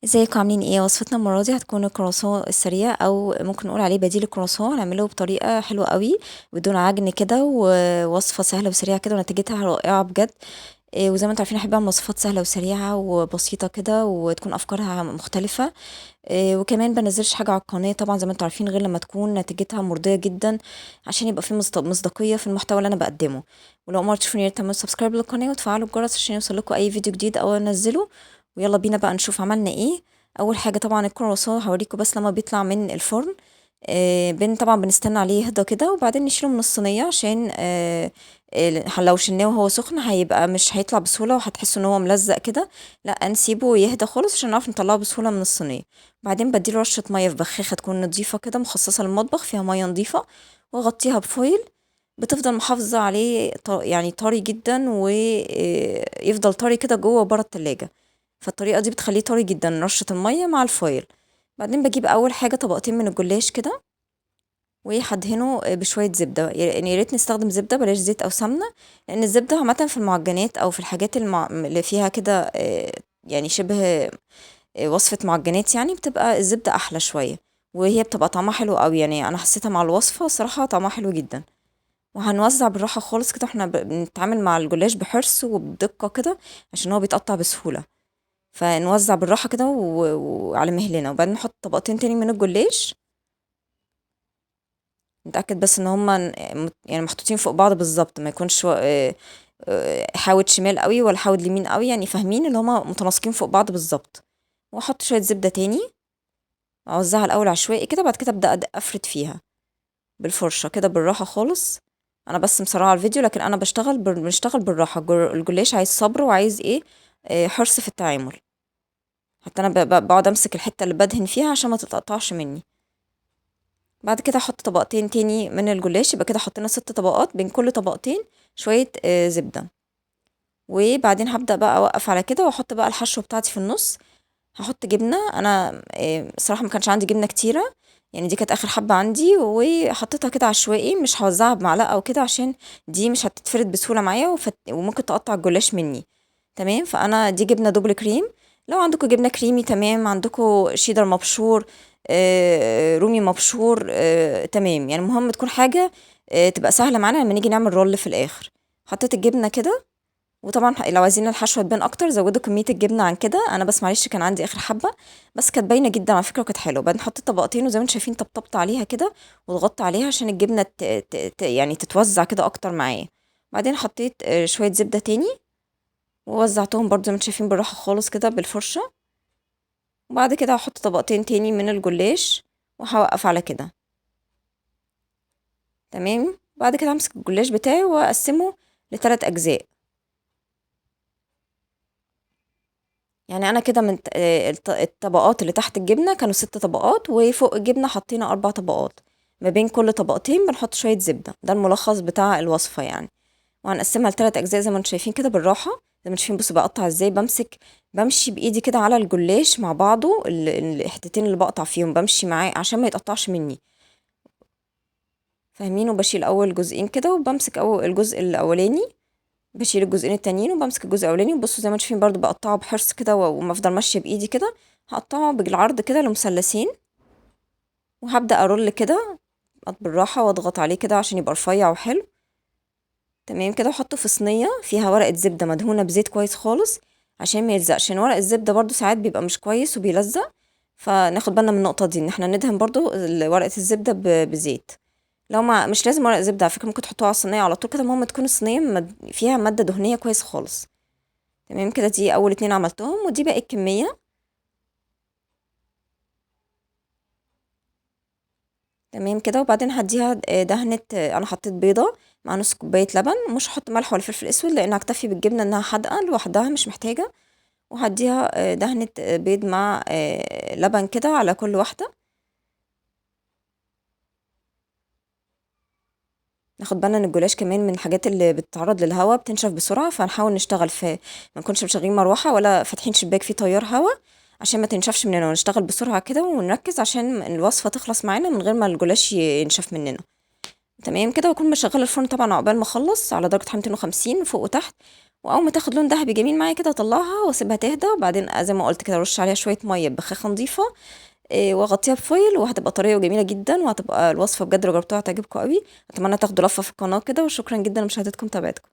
ازيكم عاملين ايه؟ وصفتنا المره دي هتكون الكرواسون السريع، او ممكن نقول عليه بديل الكرواسون. هنعمله بطريقه حلوه قوي بدون عجن كده، ووصفه سهله وسريعه كده ونتيجتها رائعه بجد. وزي ما انتم عارفين احب اعمل وصفات سهله وسريعه وبسيطه كده وتكون افكارها مختلفه. وكمان بنزلش حاجه على القناه طبعا زي ما انتم عارفين غير لما تكون نتيجتها مرضيه جدا، عشان يبقى في مصداقيه في المحتوى اللي انا بقدمه. ولو ما تشوفوني يا ريت تعملوا سبسكرايب للقناه وتفعلوا الجرس عشان يوصلكوا اي فيديو جديد او انزله. ويلا بينا بقى نشوف عملنا ايه. اول حاجه طبعا الكرواسون هوريكم بس لما بيطلع من الفرن. طبعا بنستنى عليه يهدى كده وبعدين نشيله من الصينيه عشان لو شلناه وهو سخن هيبقى مش هيطلع بسهوله وهتحسوا ان هو ملزق كده. لا، نسيبه يهدى خالص عشان نعرف نطلعه بسهوله من الصينيه. بعدين بديله رشه ميه في بخاخه تكون نظيفه كده مخصصه للمطبخ فيها ميه نظيفه، واغطيها بفويل. بتفضل محافظه عليه يعني طري جدا، ويفضل طري كده جوه وبره التلاجة. فالطريقة دي بتخليه طري جدا، رشة المية مع الفويل. بعدين بجيب أول حاجة طبقتين من الجلاش كده وهدهنه بشوية زبدة، يعني يا ريت نستخدم زبدة بلاش زيت أو سمنة، لأن الزبدة عامة في المعجنات أو في الحاجات اللي فيها كده يعني شبه وصفة معجنات، يعني بتبقى الزبدة أحلى شوية، وهي بتبقى طعمها حلو أوي. يعني أنا حسيتها مع الوصفة صراحة طعمها حلو جدا. وهنوزع بالراحة خالص كده، احنا بنتعامل مع الجلاش بحرص وبدقة كده عشان هو بيتقطع بسهولة. فنوزع بالراحة كده وعلى مهلنا، وبعدين نحط طبقتين تاني من الجلاش. نتأكد بس ان هما يعني محطوطين فوق بعض بالظبط، ما يكونش حاوت شمال قوي ولا حاوت يمين قوي، يعني فاهمين اللي هما متناسقين فوق بعض بالظبط. واحط شوية زبدة تاني، اوزعها الاول عشوائي كده، بعد كده ابدا افرد فيها بالفرشة كده بالراحة خالص. انا بس مسرعة الفيديو، لكن انا بنشتغل بالراحة. الجلاش عايز صبر وعايز ايه، حرص في التعامل. حتى انا بقعد امسك الحته اللي بدهن فيها عشان ما تتقطعش مني. بعد كده احط طبقتين تاني من الجلاش، يبقى كده حطينا 6 طبقات، بين كل طبقتين شويه زبده. وبعدين هبدا بقى اوقف على كده واحط بقى الحشوه بتاعتي في النص. هحط جبنه، انا صراحه ما كانش عندي جبنه كتيره، يعني دي كانت اخر حبه عندي وحطيتها كده عشوائي، مش هوزعها بمعلقه او كده عشان دي مش هتتفرد بسهوله معايا وممكن تقطع الجلاش مني. تمام، فانا دي جبنه دوبل كريم. لو عندكم جبنه كريمي تمام، عندكم شيدر مبشور، رومي مبشور، تمام. يعني المهم تكون حاجه تبقى سهله معانا لما نيجي نعمل رول في الاخر. حطيت الجبنه كده، وطبعا لو عايزين الحشوه تبان اكتر زودوا كميه الجبنه عن كده. انا بس معلش كان عندي اخر حبه، بس كانت باينه جدا على فكره وكانت حلوه. بعدين حطيت طبقتين وزي ما انتم شايفين طبطبت عليها كده وضغطت عليها عشان الجبنه يعني تتوزع كده اكتر معايا. بعدين حطيت شويه زبده تاني ووزعتهم برضو زي ما انتم شايفين بالراحه خالص كده بالفرشه. وبعد كده هحط طبقتين تاني من الجلاش وهوقف على كده. تمام، بعد كده همسك الجلاش بتاعي واقسمه ل3 اجزاء. يعني انا كده من الطبقات اللي تحت الجبنه كانوا 6 طبقات، وفوق الجبنه حطينا 4 طبقات. ما بين كل طبقتين بنحط شويه زبده، ده الملخص بتاع الوصفه يعني. وهنقسمها ل3 اجزاء زي ما انتم شايفين كده بالراحه. زي ما انتم شايفين بصوا بقطع ازاي، بمشي بايدي كده على الجلاش مع بعضه، الحتتين اللي بقطع فيهم بمشي معاه عشان ما يتقطعش مني. فاهمين؟ وبشيل اول جزئين كده وبمسك اول الجزء الاولاني، بشيل الجزئين التانيين وبمسك الجزء الاولاني. وبصوا زي ما انتم شايفين برضو بقطعه بحرص كده وما افضل ماشيه بايدي كده. هقطعه بالعرض كده لمثلثين، وهبدا ارول كده بالراحه واضغط عليه كده عشان يبقى رفيع وحلو. تمام كده، واحطه في صينيه فيها ورقه زبده مدهونه بزيت كويس خالص عشان ما يلزقش، عشان ورق الزبده برضو ساعات بيبقى مش كويس وبيلزق. فناخد بالنا من النقطه دي، ان احنا ندهن برضو ورقه الزبده بزيت. لو ما مش لازم ورق زبده على فكره، ممكن تحطوها على الصينيه على طول كده، المهم تكون الصينيه فيها ماده دهنيه كويس خالص. تمام كده، دي اول 2 عملتهم ودي باقي الكميه. تمام كده، وبعدين هديها دهنة. انا حطيت بيضة مع نص كوباية لبن، مش هحط ملح ولا فلفل اسود لان هكتفي بالجبنة انها حادقة لوحدها مش محتاجة. وهديها دهنة بيض مع لبن كده على كل واحدة. ناخد بالنا ان الجلاش كمان من الحاجات اللي بتتعرض للهواء بتنشف بسرعة، فنحاول نشتغل في ما نكونش مشغلين مروحة ولا فاتحين شباك فيه تيار هواء عشان ما تنشفش مننا، ونشتغل بسرعة كده ونركز عشان الوصفة تخلص معانا من غير ما الجلاش ينشف مننا. تمام كده، واكون مشغله الفرن طبعا عقبال ما اخلص على درجه حراره 250 فوق وتحت. واول ما تاخد لون ذهبي جميل معايا كده اطلعها واسيبها تهدى، وبعدين زي ما قلت كده ارش عليها شويه ميه ببخاخه نظيفه، واغطيها بفويل، وهتبقى طريه وجميله جدا، وهتبقى الوصفه بجد لو جربتوها هتعجبكم قوي. اتمنى تاخدوا لفه في القناه كده، وشكرا جدا لمشاهدتكم، تابعتكم.